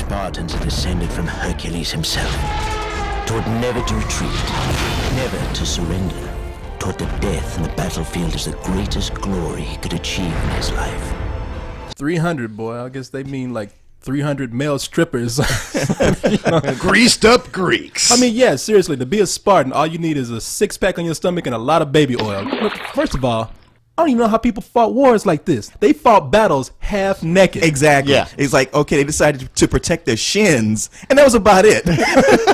Spartans are descended from Hercules himself. Taught never to retreat, never to surrender. Taught that death in the battlefield is the greatest glory he could achieve in his life. 300, boy. I guess they mean like 300 male strippers. Greased up Greeks. I mean, yeah, seriously, to be a Spartan, all you need is a six-pack on your stomach and a lot of baby oil. Look, first of all, I don't even know how people fought wars like this. They fought battles half naked. Exactly. Yeah. It's like, okay, they decided to protect their shins, and that was about it.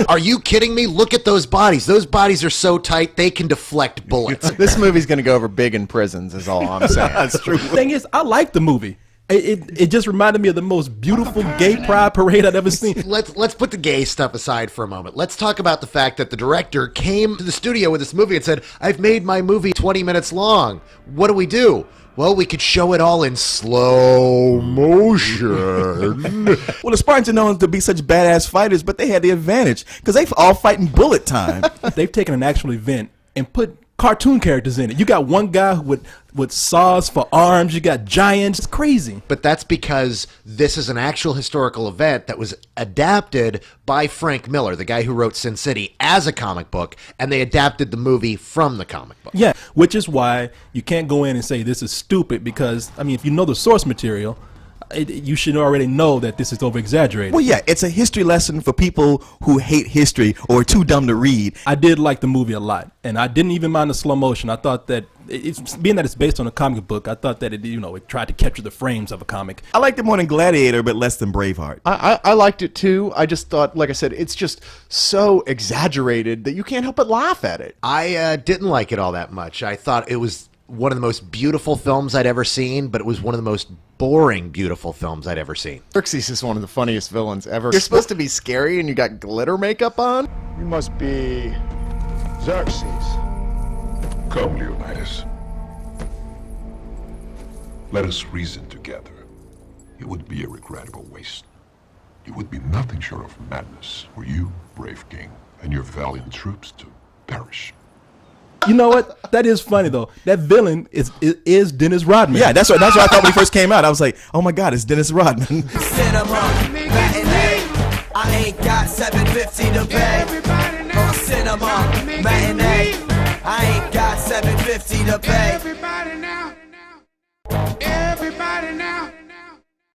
Are you kidding me? Look at those bodies. Those bodies are so tight they can deflect bullets. This movie's going to go over big in prisons is all I'm saying. That's true. The thing is, I like the movie. It just reminded me of the most beautiful gay pride parade I've ever seen. Let's put the gay stuff aside for a moment. Let's talk about the fact that the director came to the studio with this movie and said, I've made my movie 20 minutes long. What do? Well, we could show it all in slow motion. Well, the Spartans are known to be such badass fighters, but they had the advantage because they all fight in bullet time. They've taken an actual event and put cartoon characters in it. You got one guy with saws for arms. You got giants. It's crazy. But that's because this is an actual historical event that was adapted by Frank Miller, the guy who wrote Sin City, as a comic book, and they adapted the movie from the comic book. Yeah, which is why you can't go in and say this is stupid because, I mean, if you know the source material, you should already know that this is over-exaggerated. Well, yeah, it's a history lesson for people who hate history or are too dumb to read. I did like the movie a lot, and I didn't even mind the slow motion. I thought that, being that it's based on a comic book, I thought that it tried to capture the frames of a comic. I liked it more than Gladiator, but less than Braveheart. I liked it too. I just thought, like I said, it's just so exaggerated that you can't help but laugh at it. I didn't like it all that much. I thought it was one of the most beautiful films I'd ever seen, but it was one of the most boring, beautiful films I'd ever seen. Xerxes is one of the funniest villains ever. You're supposed to be scary and you got glitter makeup on? You must be Xerxes. Come, Leonidas. Let us reason together. It would be a regrettable waste. It would be nothing short of madness for you, brave king, and your valiant troops to perish. You know what? That is funny though. That villain is Dennis Rodman. Yeah, that's what I thought when he first came out. I was like, oh my God, it's Dennis Rodman. Cinema, matinee. I ain't got $7.50 to pay. Cinema, matinee. I ain't got $7.50 to pay.